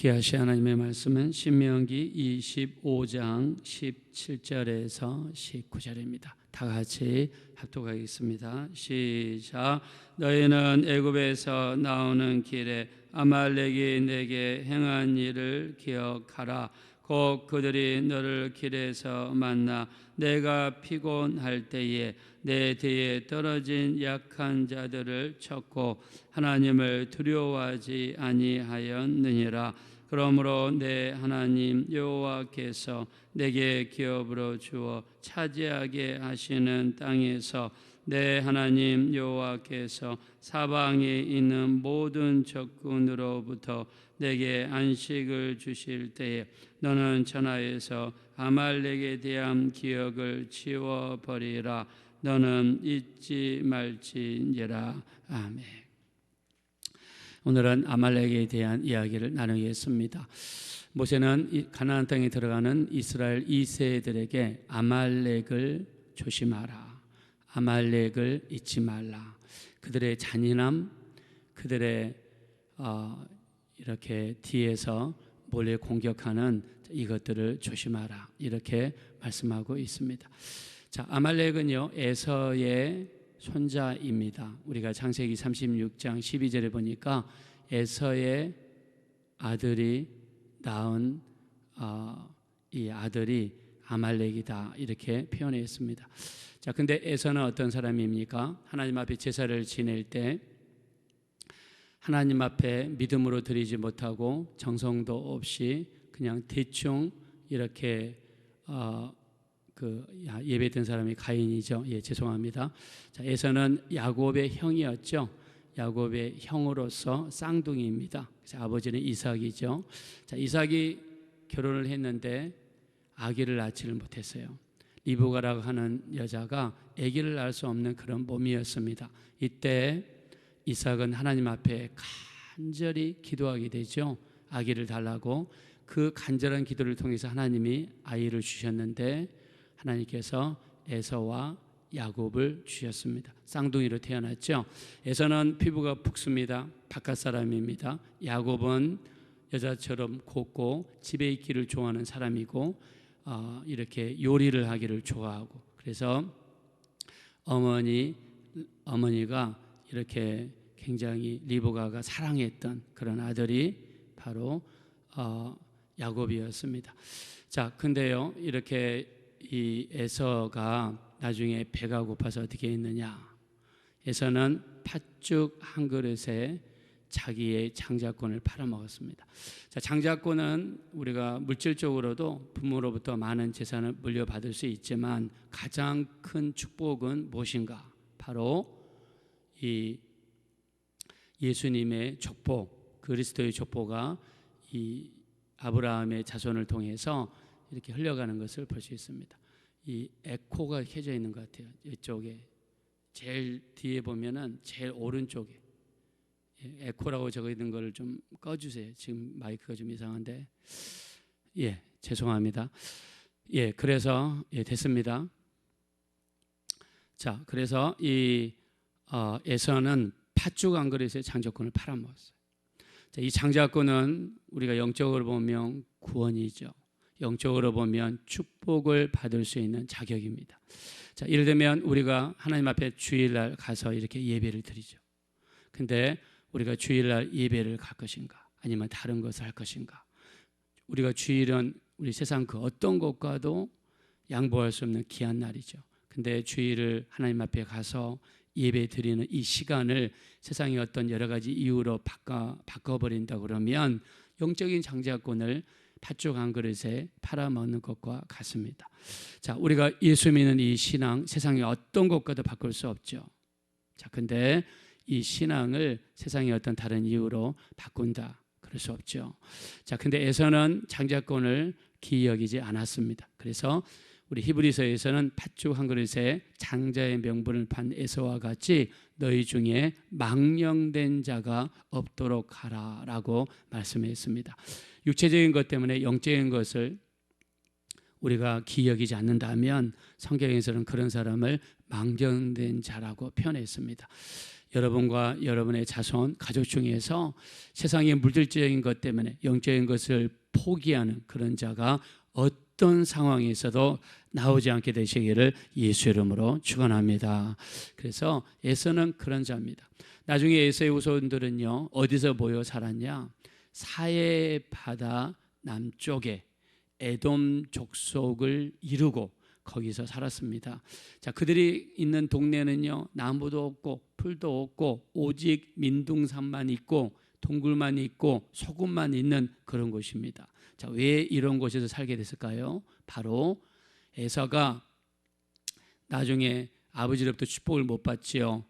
귀하신 하나님의 말씀은 신명기 25장 17절에서 19절입니다. 다 같이 합독하겠습니다. 시작. 너희는 애굽에서 나오는 길에 아말렉이 내게 행한 일을 기억하라. 곧 그들이 너를 길에서 만나 내가 피곤할 때에 내 뒤에 떨어진 약한 자들을 쳤고 하나님을 두려워하지 아니하였느니라. 그러므로 내 하나님 여호와께서 내게 기업으로 주어 차지하게 하시는 땅에서 내 하나님 여호와께서 사방에 있는 모든 적군으로부터 내게 안식을 주실 때에 너는 전하에서 아말렉에 대한 기억을 지워버리라. 너는 잊지 말지니라. 아멘. 오늘은 아말렉에 대한 이야기를 나누겠습니다. 모세는 가나안 땅에 들어가는 이스라엘 2세들에게 아말렉을 조심하라, 아말렉을 잊지 말라, 그들의 잔인함, 그들의 이렇게 뒤에서 몰래 공격하는 이것들을 조심하라, 이렇게 말씀하고 있습니다. 자, 아말렉은요 에서의 손자입니다. 우리가 창세기 36장 12절에 보니까 에서의 아들이 낳은 이 아들이 아말렉이다, 이렇게 표현했습니다. 자, 근데 에서는 어떤 사람입니까? 하나님 앞에 제사를 지낼 때 하나님 앞에 믿음으로 드리지 못하고 정성도 없이 그냥 대충 이렇게 예배했던 사람이 가인이죠. 예, 죄송합니다. 자, 에서는 야곱의 형이었죠. 야곱의 형으로서 쌍둥이입니다. 그래서 아버지는 이삭이죠. 자, 이삭이 결혼을 했는데 아기를 낳지를 못했어요. 리브가라고 하는 여자가 아기를 낳을 수 없는 그런 몸이었습니다. 이때 이삭은 하나님 앞에 간절히 기도하게 되죠. 아기를 달라고. 그 간절한 기도를 통해서 하나님이 아이를 주셨는데 하나님께서 에서와 야곱을 주셨습니다. 쌍둥이로 태어났죠. 에서는 피부가 푹습니다. 바깥 사람입니다. 야곱은 여자처럼 곱고 집에 있기를 좋아하는 사람이고 이렇게 요리를 하기를 좋아하고, 그래서 어머니가 이렇게 굉장히 리브가가 사랑했던 그런 아들이 바로 야곱이었습니다. 자, 근데요 이렇게 이 에서가 나중에 배가 고파서 어떻게 했느냐? 에서는 팥죽 한 그릇에 자기의 장자권을 팔아먹었습니다. 자, 장자권은 우리가 물질적으로도 부모로부터 많은 재산을 물려받을 수 있지만 가장 큰 축복은 무엇인가? 바로 이 예수님의 족보, 그리스도의 족보가 이 아브라함의 자손을 통해서 이렇게 흘러가는 것을 볼 수 있습니다. 이 에코가 켜져 있는 것 같아요. 이쪽에 제일 뒤에 보면은 제일 오른쪽에 에코라고 적어 있는 걸 좀 꺼주세요. 지금 마이크가 좀 이상한데, 예, 죄송합니다. 예, 그래서 됐습니다. 자, 그래서 이 에서는 팥죽 한 그릇에 장자권을 팔아먹었어요. 자, 이 장자권은 우리가 영적으로 보면 구원이죠. 영적으로 보면 축복을 받을 수 있는 자격입니다. 자, 예를 들면 우리가 하나님 앞에 주일날 가서 이렇게 예배를 드리죠. 근데 우리가 주일날 예배를 갈 것인가? 아니면 다른 것을 할 것인가? 우리가 주일은 우리 세상 그 어떤 것과도 양보할 수 없는 귀한 날이죠. 근데 주일을 하나님 앞에 가서 예배 드리는 이 시간을 세상의 어떤 여러 가지 이유로 바꿔버린다 그러면 영적인 장자권을 팥죽 한 그릇에 팔아먹는 것과 같습니다. 자, 우리가 예수 믿는 이 신앙 세상의 어떤 것과도 바꿀 수 없죠. 자, 근데 이 신앙을 세상의 어떤 다른 이유로 바꾼다, 그럴 수 없죠. 자, 근데 에서는 장자권을 기이 여기지 않았습니다. 그래서 우리 히브리서에서는 팥죽 한 그릇에 장자의 명분을 판 에서와 같이 너희 중에 망령된 자가 없도록 하라라고 말씀했습니다. 육체적인 것 때문에 영적인 것을 우리가 기이 여기지 않는다면 성경에서는 그런 사람을 망령된 자라고 표현했습니다. 여러분과 여러분의 자손, 가족 중에서 세상의 물질적인 것 때문에 영적인 것을 포기하는 그런 자가 어떤 상황에서도 나오지 않게 되시기를 예수 이름으로 축원합니다. 그래서 에서는 그런 자입니다. 나중에 에서의 후손들은요, 어디서 모여 살았냐? 사해 바다 남쪽에 에돔 족속을 이루고 거기서 살았습니다. 자, 그들이 있는 동네는요, 나무도 없고 풀도 없고 오직 민둥산만 있고 동굴만 있고 소금만 있는 그런 곳입니다. 자, 왜 이런 곳에서 살게 됐을까요? 바로 에서가 나중에 아버지로부터 축복을 못 받지요.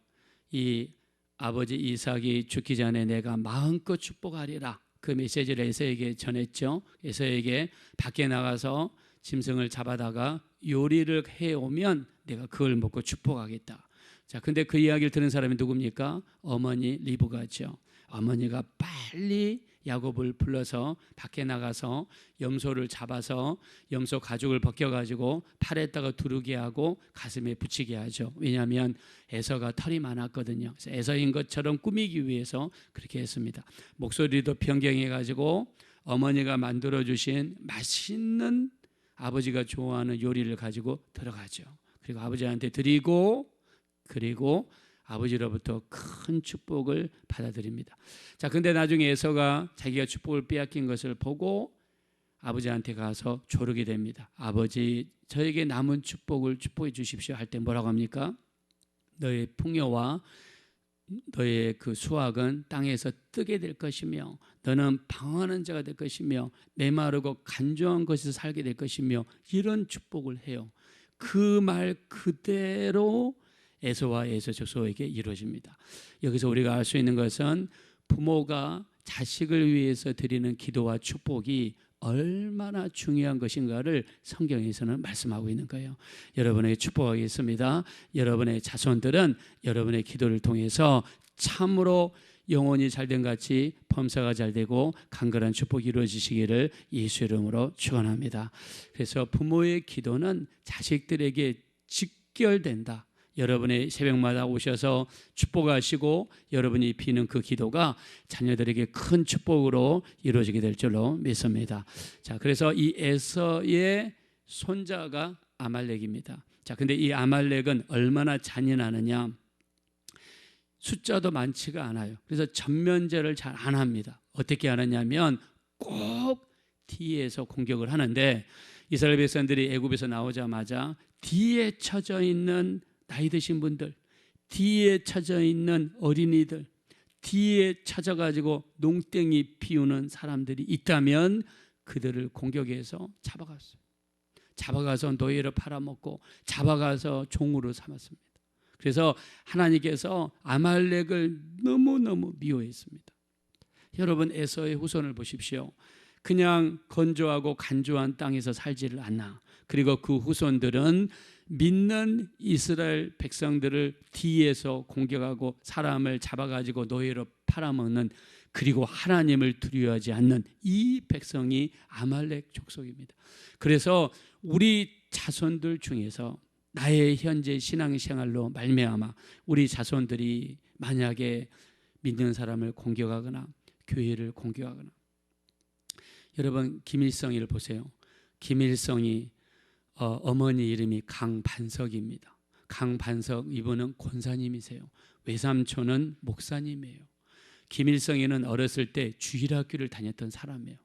이 아버지 이삭이 죽기 전에 내가 마음껏 축복하리라, 그 메시지를 에서에게 전했죠. 에서에게 밖에 나가서 짐승을 잡아다가 요리를 해오면 내가 그걸 먹고 축복하겠다. 자, 근데 그 이야기를 들은 사람이 누굽니까? 어머니 리브가죠. 어머니가 빨리 야곱을 불러서 밖에 나가서 염소를 잡아서 염소 가죽을 벗겨가지고 팔에다가 두르게 하고 가슴에 붙이게 하죠. 왜냐하면 에서가 털이 많았거든요. 그래서 에서인 것처럼 꾸미기 위해서 그렇게 했습니다. 목소리도 변경해가지고 어머니가 만들어주신 맛있는 아버지가 좋아하는 요리를 가지고 들어가죠. 그리고 아버지한테 드리고, 그리고 아버지로부터 큰 축복을 받아들입니다. 자, 근데 나중에 에서가 자기가 축복을 빼앗긴 것을 보고 아버지한테 가서 조르게 됩니다. 아버지, 저에게 남은 축복을 축복해 주십시오 할 때 뭐라고 합니까? 너의 풍요와 너의 그 수확은 땅에서 뜨게 될 것이며 너는 방황하는 자가 될 것이며 메마르고 간조한 것에서 살게 될 것이며 이런 축복을 해요. 그 말 그대로 에서와 에서 족속에게 이루어집니다. 여기서 우리가 알 수 있는 것은 부모가 자식을 위해서 드리는 기도와 축복이 얼마나 중요한 것인가를 성경에서는 말씀하고 있는 거예요. 여러분에게 축복하겠습니다. 여러분의 자손들은 여러분의 기도를 통해서 참으로 영혼이 잘된 같이 범사가 잘되고 강건한 축복이 이루어지시기를 예수 이름으로 축원합니다. 그래서 부모의 기도는 자식들에게 직결된다. 여러분의 새벽마다 오셔서 축복하시고 여러분이 비는 그 기도가 자녀들에게 큰 축복으로 이루어지게 될 줄로 믿습니다. 자, 그래서 이 에서의 손자가 아말렉입니다. 자, 근데 이 아말렉은 얼마나 잔인하느냐? 숫자도 많지가 않아요. 그래서 전면제를 잘 안 합니다. 어떻게 하느냐면 꼭 뒤에서 공격을 하는데 이스라엘 백성들이 애굽에서 나오자마자 뒤에 쳐져 있는 나이 드신 분들, 뒤에 쳐져 있는 어린이들, 뒤에 찾아가지고 농땡이 피우는 사람들이 있다면 그들을 공격해서 잡아갔어요. 잡아가서 노예로 팔아먹고 잡아가서 종으로 삼았습니다. 그래서 하나님께서 아말렉을 너무너무 미워했습니다. 여러분, 에서의 후손을 보십시오. 그냥 건조하고 간조한 땅에서 살지를 않아. 그리고 그 후손들은 믿는 이스라엘 백성들을 뒤에서 공격하고 사람을 잡아가지고 노예로 팔아먹는, 그리고 하나님을 두려워하지 않는 이 백성이 아말렉 족속입니다. 그래서 우리 자손들 중에서 나의 현재 신앙생활로 말미암아 우리 자손들이 만약에 믿는 사람을 공격하거나 교회를 공격하거나, 여러분 김일성이를 보세요. 김일성이 어머니 이름이 강반석입니다. 강반석, 이분은 권사님이세요. 외삼촌은 목사님이에요. 김일성이는 어렸을 때 주일학교를 다녔던 사람이에요.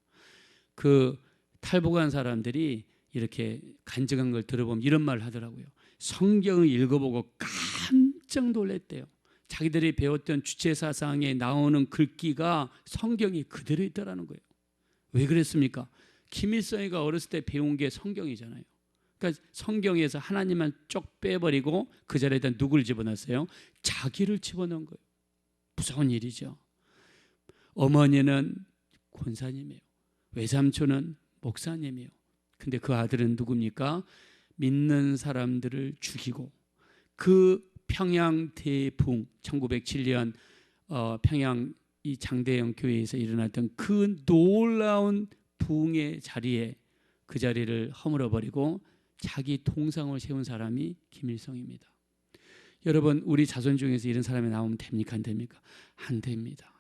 그 탈북한 사람들이 이렇게 간증한 걸 들어보면 이런 말을 하더라고요. 성경을 읽어보고 깜짝 놀랐대요. 자기들이 배웠던 주체사상에 나오는 글귀가 성경이 그대로 있더라는 거예요. 왜 그랬습니까? 김일성이가 어렸을 때 배운 게 성경이잖아요. 그러니까 성경에서 하나님만 쪽 빼버리고 그 자리에다 누굴 집어넣었어요? 자기를 집어넣은 거예요. 무서운 일이죠. 어머니는 권사님이에요. 외삼촌은 목사님이에요. 근데 그 아들은 누굽니까? 믿는 사람들을 죽이고, 그 평양 대붕 1907년 평양 이 장대영 교회에서 일어났던 그 놀라운 부흥의 자리에 그 자리를 허물어버리고 자기 동상을 세운 사람이 김일성입니다. 여러분, 우리 자손 중에서 이런 사람이 나오면 됩니까? 안 됩니까? 안 됩니다.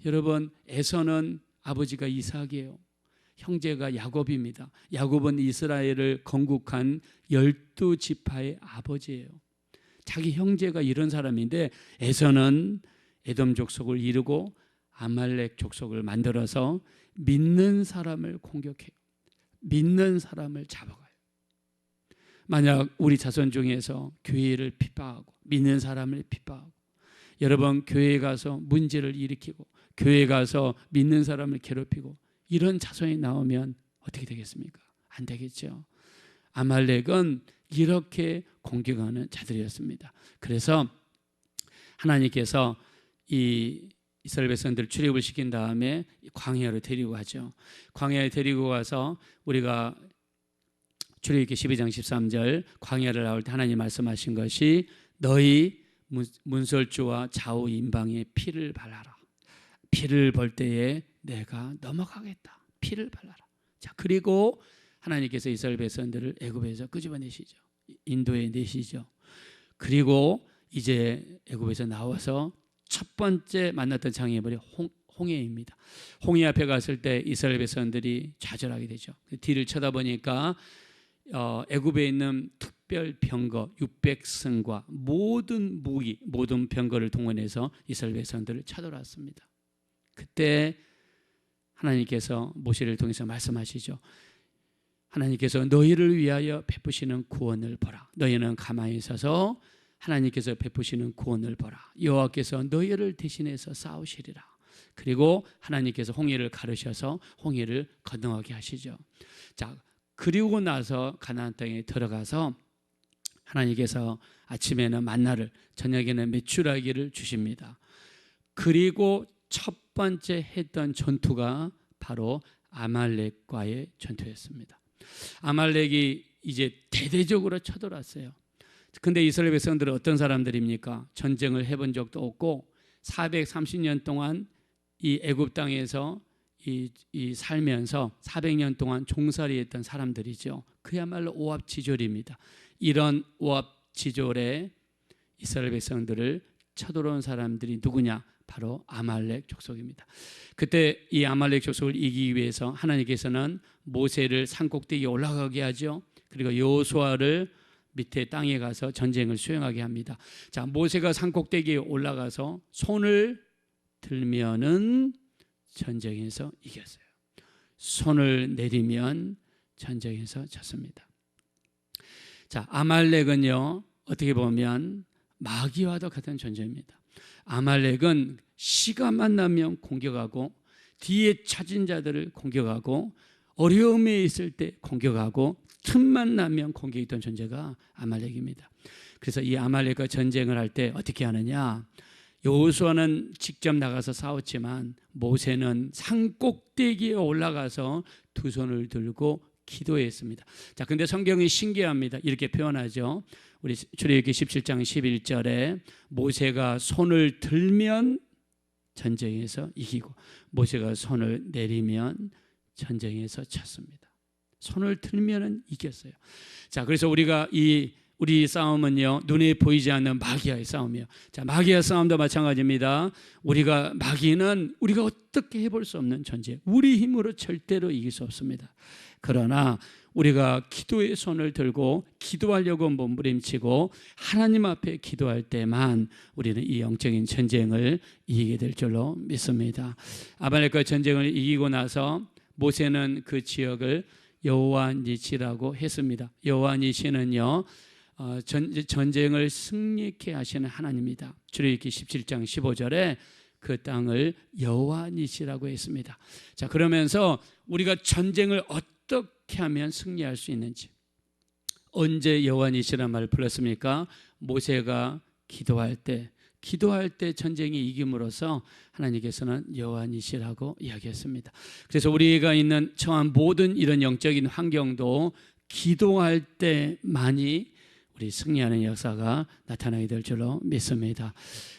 여러분, 에서는 아버지가 이삭이에요. 형제가 야곱입니다. 야곱은 이스라엘을 건국한 12지파의 아버지예요. 자기 형제가 이런 사람인데 에서는 에돔 족속을 이루고 아말렉 족속을 만들어서 믿는 사람을 공격해요. 믿는 사람을 잡아가요. 만약 우리 자손 중에서 교회를 핍박하고 믿는 사람을 핍박하고, 여러분 교회에 가서 문제를 일으키고 교회에 가서 믿는 사람을 괴롭히고 이런 자손이 나오면 어떻게 되겠습니까? 안 되겠죠. 아말렉은 이렇게 공격하는 자들이었습니다. 그래서 하나님께서 이 이스라엘 백성들을 출애굽을 시킨 다음에 광야로 데리고 가죠. 광야에 데리고 가서 우리가 출애굽기 12장 13절 광야를 나올 때 하나님 말씀하신 것이 너희 문설주와 좌우 임방에 피를 발라라. 피를 벌 때에 내가 넘어가겠다. 피를 발라라. 자, 그리고 하나님께서 이스라엘 백성들을 애굽에서 끄집어내시죠. 인도에 내시죠. 그리고 이제 애굽에서 나와서 첫 번째 만났던 장애물이 홍해입니다. 홍해 앞에 갔을 때 이스라엘 백성들이 좌절하게 되죠. 뒤를 쳐다보니까 애굽에 있는 특별 병거 600승과 모든 무기, 모든 병거를 동원해서 이스라엘 백성들을 쳐들어왔습니다. 그때 하나님께서 모세를 통해서 말씀하시죠. 하나님께서 너희를 위하여 베푸시는 구원을 보라. 너희는 가만히 서서 하나님께서 베푸시는 구원을 보라. 여호와께서 너희를 대신해서 싸우시리라. 그리고 하나님께서 홍해를 가르셔서 홍해를 건너가게 하시죠. 자, 그리고 나서 가나안 땅에 들어가서 하나님께서 아침에는 만나를, 저녁에는 메추라기를 주십니다. 그리고 첫 번째 했던 전투가 바로 아말렉과의 전투였습니다. 아말렉이 이제 대대적으로 쳐들어왔어요. 근데 이스라엘 백성들은 어떤 사람들입니까? 전쟁을 해본 적도 없고 430년 동안 이 애굽 땅에서 살면서 400년 동안 종살이했던 사람들이죠. 그야말로 오합지졸입니다. 이런 오합지졸의 이스라엘 백성들을 쳐들어온 사람들이 누구냐? 바로 아말렉 족속입니다. 그때 이 아말렉 족속을 이기기 위해서 하나님께서는 모세를 산꼭대기에 올라가게 하죠. 그리고 여호수아를 밑에 땅에 가서 전쟁을 수행하게 합니다. 자, 모세가 산꼭대기에 올라가서 손을 들면은 전쟁에서 이겼어요. 손을 내리면 전쟁에서 졌습니다. 자, 아말렉은요, 어떻게 보면 마귀와도 같은 존재입니다. 아말렉은 시간만 나면 공격하고 뒤에 찾은 자들을 공격하고 어려움에 있을 때 공격하고 틈만 나면 공격했던 존재가 아말렉입니다. 그래서 이 아말렉과 전쟁을 할 때 어떻게 하느냐? 여호수아는 직접 나가서 싸웠지만 모세는 산꼭대기에 올라가서 두 손을 들고 기도했습니다. 자, 근데 성경이 신기합니다. 이렇게 표현하죠. 우리 출애굽기 17장 11절에 모세가 손을 들면 전쟁에서 이기고 모세가 손을 내리면 전쟁에서 졌습니다. 손을 들면은 이겼어요. 자, 그래서 우리 싸움은요, 눈에 보이지 않는 마귀와의 싸움이에요. 자, 마귀와 싸움도 마찬가지입니다. 마귀는 우리가 어떻게 해볼 수 없는 존재, 우리 힘으로 절대로 이길 수 없습니다. 그러나 우리가 기도의 손을 들고 기도하려고 몸부림치고 하나님 앞에 기도할 때만 우리는 이 영적인 전쟁을 이기게 될 줄로 믿습니다. 아말렉과 전쟁을 이기고 나서 모세는 그 지역을 여호와 니시라고 했습니다. 여호와 니시는요, 전쟁을 승리케 하시는 하나님입니다. 출애굽기 17장 15절에 그 땅을 여호와 니시라고 했습니다. 자, 그러면서 우리가 전쟁을 어떻게 하면 승리할 수 있는지, 언제 여호와 니시라는 말을 불렀습니까? 모세가 기도할 때 전쟁이 이김으로써 하나님께서는 여호와 니시라고 이야기했습니다. 그래서 우리가 처한 모든 이런 영적인 환경도 기도할 때만이 우리 승리하는 역사가 나타나게 될 줄로 믿습니다.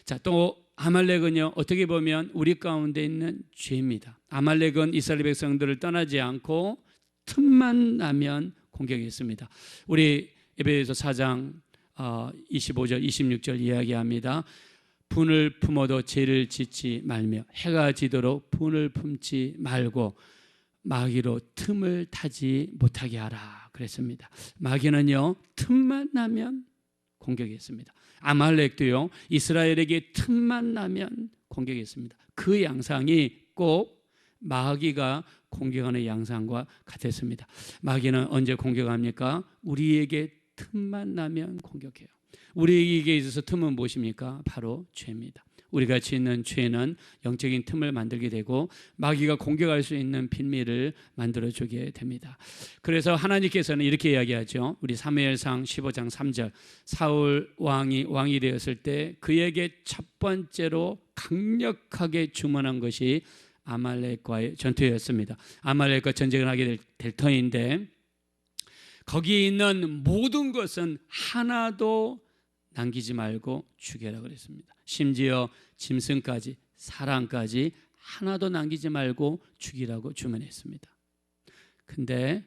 자, 또 아말렉은요, 어떻게 보면 우리 가운데 있는 죄입니다. 아말렉은 이스라엘 백성들을 떠나지 않고 틈만 나면 공격했습니다. 우리 에베소서 4장 25절 26절 이야기합니다. 분을 품어도 죄를 짓지 말며 해가 지도록 분을 품지 말고 마귀로 틈을 타지 못하게 하라 그랬습니다. 마귀는요, 틈만 나면 공격했습니다. 아말렉도요, 이스라엘에게 틈만 나면 공격했습니다. 그 양상이 꼭 마귀가 공격하는 양상과 같았습니다. 마귀는 언제 공격합니까? 우리에게 틈만 나면 공격해요. 우리에게 있어서 틈은 무엇입니까? 바로 죄입니다. 우리가 짓는 죄는 영적인 틈을 만들게 되고 마귀가 공격할 수 있는 빈미를 만들어주게 됩니다. 그래서 하나님께서는 이렇게 이야기하죠. 우리 사무엘상 15장 3절, 사울 왕이 되었을 때 그에게 첫 번째로 강력하게 주문한 것이 아말렉과의 전투였습니다. 아말렉과 전쟁을 하게 될 터인데 거기에 있는 모든 것은 하나도 남기지 말고 죽여라 그랬습니다. 심지어 짐승까지 사람까지 하나도 남기지 말고 죽이라고 주문했습니다. 근데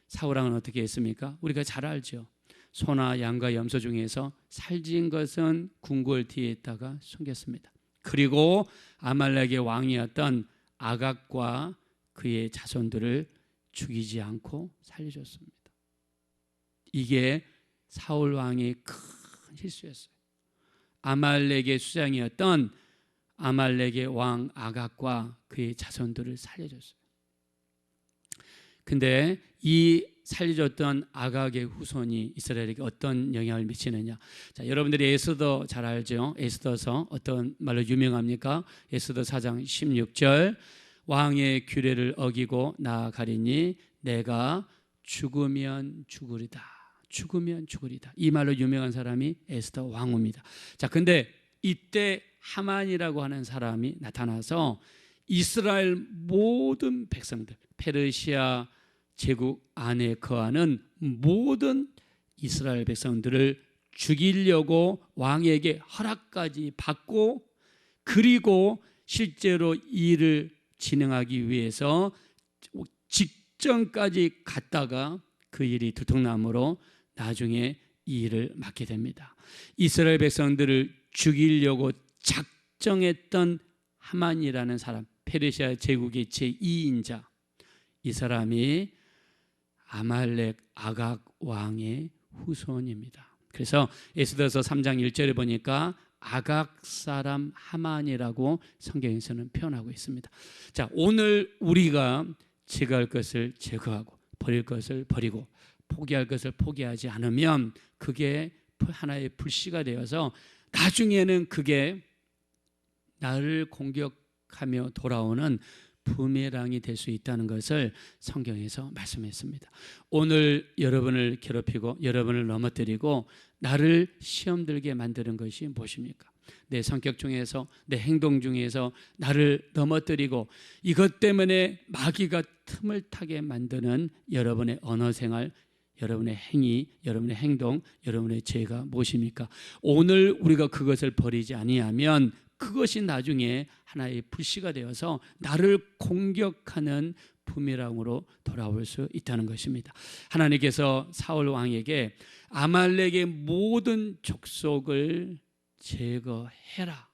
사울왕은 어떻게 했습니까? 우리가 잘 알죠. 소나 양과 염소 중에서 살진 것은 궁궐 뒤에 있다가 숨겼습니다. 그리고 아말렉의 왕이었던 아각과 그의 자손들을 죽이지 않고 살려줬습니다. 이게 사울 왕의 큰 실수였어요. 아말렉의 수장이었던 아말렉의 왕 아각과 그의 자손들을 살려줬어요. 근데 이 살려줬던 아각의 후손이 이스라엘에게 어떤 영향을 미치느냐? 자, 여러분들이 에스더 잘 알죠? 에스더서 어떤 말로 유명합니까? 에스더 4장 16절, 왕의 규례를 어기고 나아가리니 내가 죽으면 죽으리다. 죽으면 죽으리다. 이 말로 유명한 사람이 에스더 왕후입니다. 자, 근데 이때 하만이라고 하는 사람이 나타나서 이스라엘 모든 백성들, 페르시아 제국 안에 거하는 모든 이스라엘 백성들을 죽이려고 왕에게 허락까지 받고, 그리고 실제로 일을 진행하기 위해서 직전까지 갔다가 그 일이 들통남으로 나중에 이 일을 맡게 됩니다. 이스라엘 백성들을 죽이려고 작정했던 하만이라는 사람, 페르시아 제국의 제2인자, 이 사람이 아말렉 아각 왕의 후손입니다. 그래서 에스더서 3장 1절에 보니까 아각 사람 하만이라고 성경에서는 표현하고 있습니다. 자, 오늘 우리가 제거할 것을 제거하고 버릴 것을 버리고 포기할 것을 포기하지 않으면 그게 하나의 불씨가 되어서 나중에는 그게 나를 공격하며 돌아오는 부메랑이 될 수 있다는 것을 성경에서 말씀했습니다. 오늘 여러분을 괴롭히고 여러분을 넘어뜨리고 나를 시험 들게 만드는 것이 무엇입니까? 내 성격 중에서, 내 행동 중에서 나를 넘어뜨리고 이것 때문에 마귀가 틈을 타게 만드는 여러분의 언어 생활, 여러분의 행위, 여러분의 행동, 여러분의 죄가 무엇입니까? 오늘 우리가 그것을 버리지 아니하면 그것이 나중에 하나의 불씨가 되어서 나를 공격하는 부메랑으로 돌아올 수 있다는 것입니다. 하나님께서 사울 왕에게 아말렉의 모든 족속을 제거해라.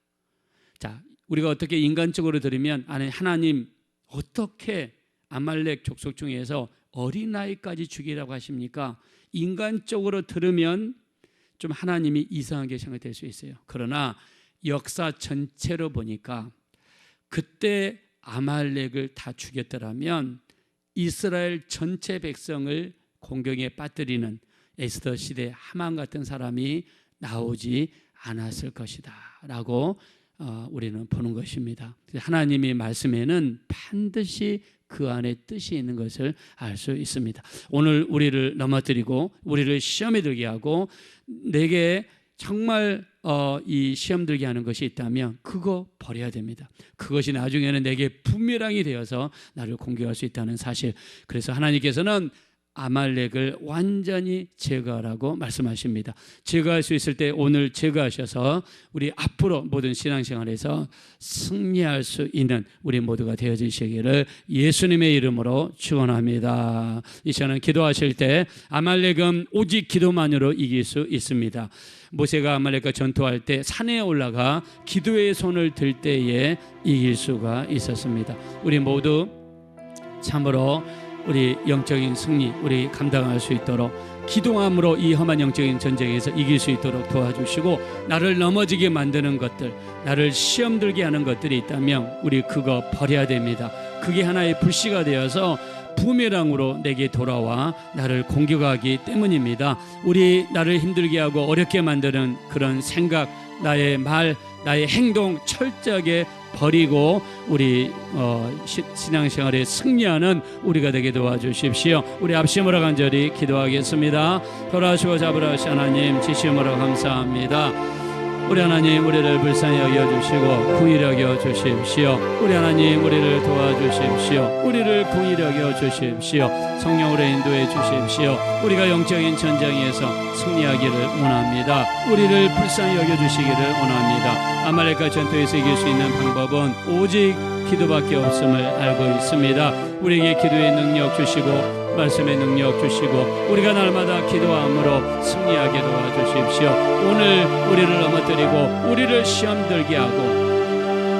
자, 우리가 어떻게 인간적으로 들으면 아니, 하나님 어떻게 아말렉 족속 중에서 어린아이까지 죽이라고 하십니까? 인간적으로 들으면 좀 하나님이 이상하게 생각될 수 있어요. 그러나 역사 전체로 보니까 그때 아말렉을 다 죽였더라면 이스라엘 전체 백성을 공경에 빠뜨리는 에스더 시대 하만 같은 사람이 나오지 않았을 것이다 라고 우리는 보는 것입니다. 하나님의 말씀에는 반드시 그 안에 뜻이 있는 것을 알 수 있습니다. 오늘 우리를 넘어뜨리고 우리를 시험에 들게 하고 내게 정말 이 시험 들게 하는 것이 있다면 그거 버려야 됩니다. 그것이 나중에는 내게 부메랑이 되어서 나를 공격할 수 있다는 사실. 그래서 하나님께서는 아말렉을 완전히 제거하라고 말씀하십니다. 제거할 수 있을 때 오늘 제거하셔서 우리 앞으로 모든 신앙생활에서 승리할 수 있는 우리 모두가 되어주시기를 예수님의 이름으로 축원합니다. 이 시간은 기도하실 때 아말렉은 오직 기도만으로 이길 수 있습니다. 모세가 아말렉과 전투할 때 산에 올라가 기도의 손을 들 때에 이길 수가 있었습니다. 우리 모두 참으로 우리 영적인 승리 우리 감당할 수 있도록 기도함으로 이 험한 영적인 전쟁에서 이길 수 있도록 도와주시고, 나를 넘어지게 만드는 것들, 나를 시험 들게 하는 것들이 있다면 우리 그거 버려야 됩니다. 그게 하나의 불씨가 되어서 부메랑으로 내게 돌아와 나를 공격하기 때문입니다. 우리 나를 힘들게 하고 어렵게 만드는 그런 생각, 나의 말, 나의 행동 철저하게 버리고 우리 신앙생활에 승리하는 우리가 되게 도와주십시오. 우리 합심으로 간절히 기도하겠습니다. 돌아오시고 잡으라신 하나님, 지시므로 감사합니다. 우리 하나님, 우리를 불쌍히 여겨주시고 구휼히 여겨주십시오. 우리 하나님, 우리를 도와주십시오. 우리를 구휼히 여겨주십시오. 성령으로 인도해 주십시오. 우리가 영적인 전쟁에서 승리하기를 원합니다. 우리를 불쌍히 여겨주시기를 원합니다. 아말렉과 전투에서 이길 수 있는 방법은 오직 기도밖에 없음을 알고 있습니다. 우리에게 기도의 능력 주시고 말씀의 능력 주시고 우리가 날마다 기도함으로 승리하게 도와주십시오. 오늘 우리를 넘어뜨리고 우리를 시험 들게 하고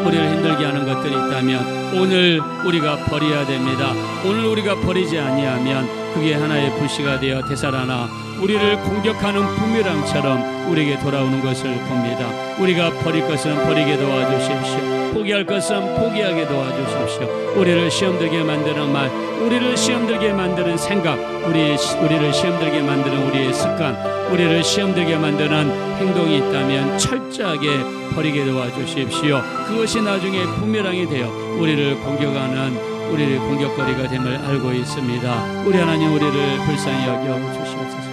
우리를 힘들게 하는 것들이 있다면 오늘 우리가 버려야 됩니다. 오늘 우리가 버리지 아니하면 그게 하나의 불씨가 되어 되살아나 우리를 공격하는 부메랑처럼 우리에게 돌아오는 것을 봅니다. 우리가 버릴 것은 버리게 도와주십시오. 포기할 것은 포기하게 도와주십시오. 우리를 시험들게 만드는 말, 우리를 시험들게 만드는 생각, 우리를 시험들게 만드는 우리의 습관, 우리를 시험들게 만드는 행동이 있다면 철저하게 버리게 도와주십시오. 그것이 나중에 부메랑이 되어 우리를 공격하는 우리의 공격거리가 됨을 알고 있습니다. 우리 하나님, 우리를 불쌍히 여겨 주시옵소서.